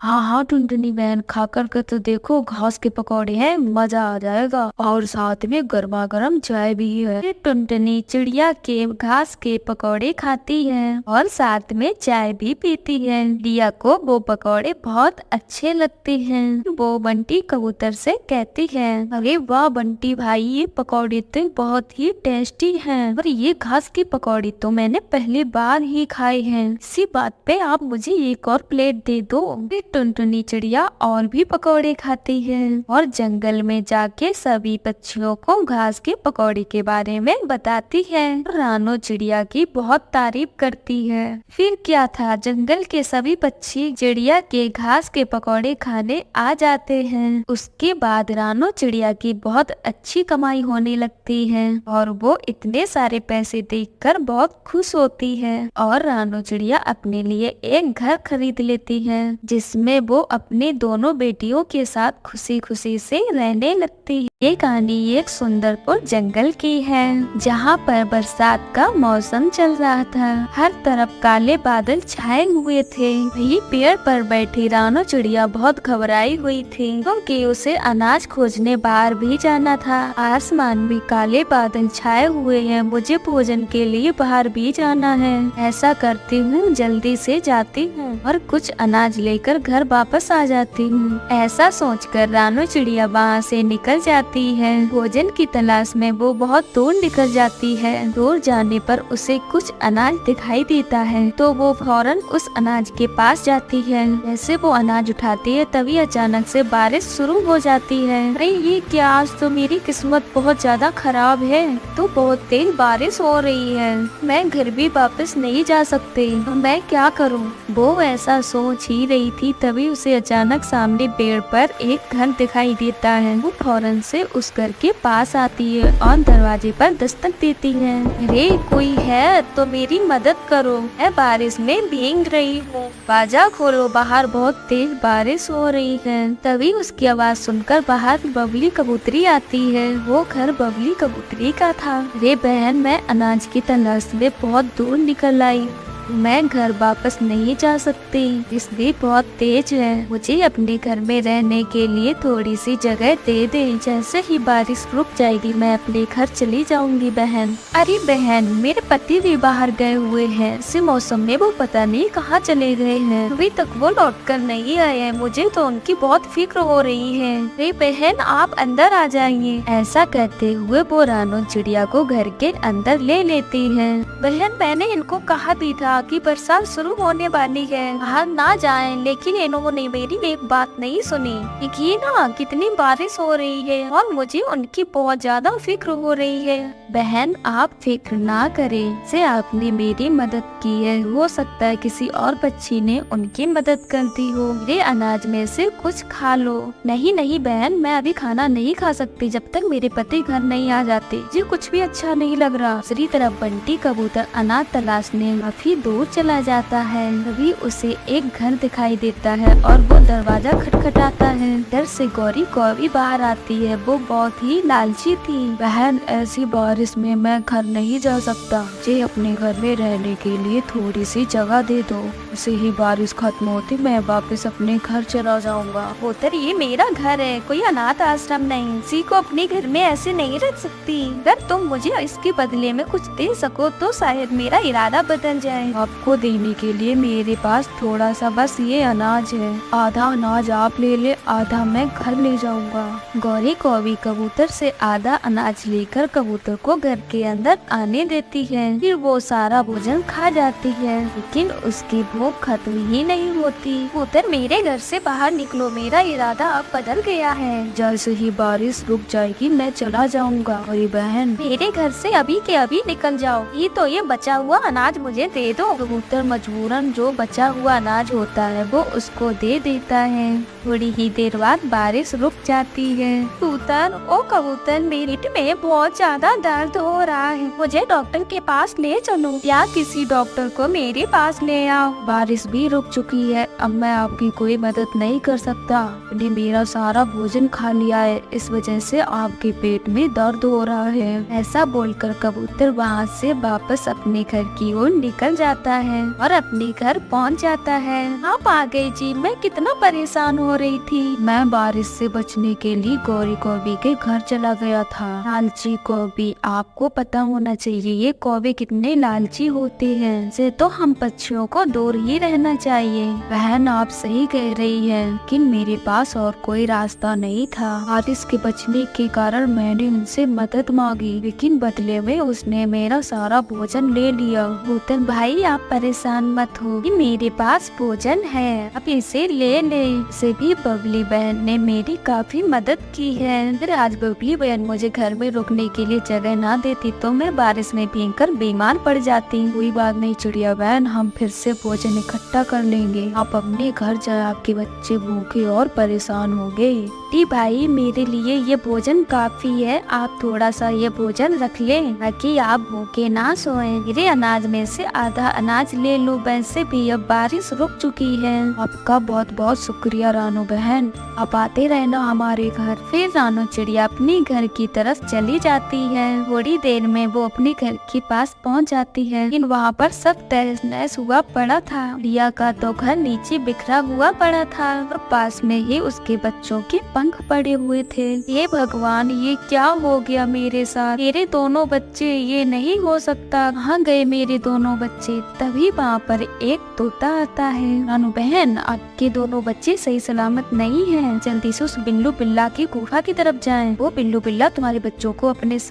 हाँ हाँ टुनटुनी बहन, खा कर के तो देखो, घास के पकौड़े हैं, मजा आ जाएगा। और साथ में गर्मा गर्म चाय भी है। ये टुनटुनी चिड़िया के घास के पकौड़े खाती है और साथ में चाय भी पीती है। लिया को वो पकौड़े बहुत अच्छे लगते हैं। वो बंटी कबूतर से कहती है, अरे वाह बंटी भाई, ये पकौड़े तो बहुत ही टेस्टी हैं और ये घास के पकौड़े तो मैंने पहली बार ही खाए हैं। इसी बात पे आप मुझे एक और प्लेट दे दो। टुनटुनी चिड़िया और भी पकौड़े खाती है और जंगल में जाके सभी पक्षियों को घास के पकौड़े के बारे में बताती है। रानो चिड़िया की बहुत तारीफ करती है। फिर क्या था, जंगल के सभी पक्षी चिड़िया के घास के पकौड़े खाने आ जाते हैं। उसके बाद रानो चिड़िया की बहुत अच्छी कमाई होने लगती है और वो इतने सारे पैसे देखकर बहुत खुश होती है और रानो चिड़िया अपने लिए एक घर खरीद लेती है, जिसमें वो अपनी दोनों बेटियों के साथ खुशी खुशी से रहने लगती है। ये कहानी एक सुंदरपुर जंगल की है, जहाँ पर बरसात का मौसम चल रहा था। हर तरफ काले बादल छाए हुए थे। वही पेड़ पर बैठी रानो चिड़िया बहुत घबराई हुई थी, क्योंकि उसे अनाज खोजने बाहर भी जाना था। आसमान में काले बादल छाए हुए हैं, मुझे भोजन के लिए बाहर भी जाना है। ऐसा करती हूँ, जल्दी से जाती हूँ और कुछ अनाज लेकर घर वापस आ जाती हूँ। ऐसा सोचकर रानो चिड़िया वहाँ से निकल जाती है। भोजन की तलाश में वो बहुत दूर निकल जाती है। दूर जाने पर उसे कुछ अनाज दिखाई देता है, तो वो फौरन उस अनाज के पास जाती है। जैसे वो अनाज उठाती है, तभी अचानक से बारिश शुरू हो जाती है। अरे ये क्या, आज तो मेरी किस्मत बहुत ज्यादा खराब है। तो बहुत तेज बारिश हो रही है, मैं घर भी वापस नहीं जा सकती, मैं क्या करूं? वो ऐसा सोच ही रही थी, तभी उसे अचानक सामने पेड़ पर एक घर दिखाई देता है। वो फौरन से उस घर के पास आती है और दरवाजे पर दस्तक देती है। अरे कोई है तो मेरी मदद करो, मैं बारिश में भीग रही हूँ, दरवाजा खोलो, बाहर बहुत तेज बारिश हो रही है। तभी उसकी आवाज सुनकर बाहर बबली कबूतरी आती है। वो घर बबली कबूतरी का था। अरे बहन, मैं अनाज की तलाश में बहुत दूर निकल आई, मैं घर वापस नहीं जा सकती, इसलिए बहुत तेज है, मुझे अपने घर में रहने के लिए थोड़ी सी जगह दे दे। जैसे ही बारिश रुक जाएगी मैं अपने घर चली जाऊंगी बहन। अरे बहन, मेरे पति भी बाहर गए हुए हैं, इस मौसम में वो पता नहीं कहाँ चले गए हैं, अभी तक वो लौट कर नहीं आए हैं, मुझे तो उनकी बहुत फिक्र हो रही है। अरे बहन, आप अंदर आ जाइए। ऐसा कहते हुए वो रानो चिड़िया को घर के अंदर ले लेती है। बहन, मैंने इनको कहा भी था कि बरसात शुरू होने वाली है, बाहर ना जाएं, लेकिन इन्होंने मेरी एक बात नहीं सुनी। देखिए ना, कितनी बारिश हो रही है और मुझे उनकी बहुत ज्यादा फिक्र हो रही है। बहन, आप फिक्र ना करें, से आपने मेरी मदद की है, हो सकता है किसी और पक्षी ने उनकी मदद कर दी हो। मेरे अनाज में से कुछ खा लो। नहीं नहीं बहन, मैं अभी खाना नहीं खा सकती जब तक मेरे पति घर नहीं आ जाते, मुझे कुछ भी अच्छा नहीं लग रहा। दूसरी तरफ बंटी कबूतर अनाज तलाशने काफी दूर चला जाता है। तभी उसे एक घर दिखाई देता है और वो दरवाजा खटखटाता है। डर से गौरी कौवी बाहर आती है। वो बहुत ही लालची थी। बहन, ऐसी बारिश में मैं घर नहीं जा सकता, मुझे अपने घर में रहने के लिए थोड़ी सी जगह दे दो, उसे ही बारिश खत्म होती मैं वापस अपने घर चला जाऊंगा। कबूतर, ये मेरा घर है, कोई अनाथ आश्रम नहीं, किसी को अपने घर में ऐसे नहीं रख सकती। अगर तुम मुझे इसके बदले में कुछ दे सको तो शायद मेरा इरादा बदल जाए। आपको देने के लिए मेरे पास थोड़ा सा बस ये अनाज है, आधा अनाज आप ले ले, आधा मैं घर ले जाऊंगा। गौरी कौवी कबूतर से आधा अनाज लेकर कबूतर को घर के अंदर आने देती है। फिर वो सारा भोजन खा जाती है, लेकिन उसकी भूख खत्म ही नहीं होती। कबूतर, मेरे घर से बाहर निकलो, मेरा इरादा अब बदल गया है, जैसे ही बारिश रुक जाएगी मैं चला जाऊंगा। अरे बहन, मेरे घर से अभी के अभी निकल जाओ, ये तो ये बचा हुआ अनाज मुझे दे दो। कबूतर मजबूरन जो बचा हुआ अनाज होता है वो उसको दे देता है। थोड़ी ही देर बाद बारिश रुक जाती है। कबूतर, ओ कबूतर, मेरे पेट में बहुत ज्यादा दर्द हो रहा है, मुझे डॉक्टर के पास ले चलो, या किसी डॉक्टर को मेरे पास ले आओ। बारिश भी रुक चुकी है, अब मैं आपकी कोई मदद नहीं कर सकता। आपने मेरा सारा भोजन खा लिया है, इस वजह से आपके पेट में दर्द हो रहा है। ऐसा बोलकर कबूतर वहाँ से वापस अपने घर की ओर निकल जाता है और अपने घर पहुँच जाता है। आप आ गए जी, मैं कितना परेशान हो रही थी। मैं बारिश से बचने के लिए गौरी कौवी के घर चला गया था। लालची कौवी, आपको पता होना चाहिए ये कौवे कितने लालची होते हैं, से तो हम पक्षियों को दूर ही रहना चाहिए। बहन आप सही कह रही है, लेकिन मेरे पास और कोई रास्ता नहीं था। बारिश के बचने के कारण मैंने उनसे मदद मांगी, लेकिन बदले में उसने मेरा सारा भोजन ले लिया। भूतन भाई आप परेशान मत हो, ये मेरे पास भोजन है, आप इसे ले ले। इसे भी बबली बहन ने मेरी काफी मदद की है। अगर आज बबली बहन मुझे घर में रुकने के लिए जगह ना देती तो मैं बारिश में भीगकर बीमार पड़ जाती। कोई बात नहीं चिड़िया बहन, हम फिर से भोजन इकट्ठा कर लेंगे। आप अपने घर जाए, आपके बच्चे भूखे और परेशान हो गए। टी भाई मेरे लिए ये भोजन काफी है, आप थोड़ा सा ये भोजन रख लें ताकि आप भूखे ना सोएं। मेरे अनाज में से आधा अनाज ले लो, वैसे भी अब बारिश रुक चुकी है। आपका बहुत बहुत शुक्रिया रानू बहन, आप आते रहना हमारे घर। फिर रानू चिड़िया अपने घर की तरफ चली जाती है। थोड़ी देर में वो अपने घर के पास पहुंच जाती है, लेकिन वहाँ पर सब तहस नहस हुआ पड़ा था। रिया का तो घर नीचे बिखरा हुआ पड़ा था और पास में ही उसके बच्चों के पंख पड़े हुए थे। ये भगवान, ये क्या हो गया मेरे साथ? मेरे दोनों बच्चे, ये नहीं हो सकता, कहाँ गए मेरे दोनों बच्चे? तभी वहाँ पर एक तोता आता है। रानू बहन आपके दोनों बच्चे सही सलामत नहीं हैं, जल्दी से उस बिल्लू बिल्ला की गुफा की तरफ जाएं। वो बिल्लू बिल्ला तुम्हारे बच्चों को अपने साथ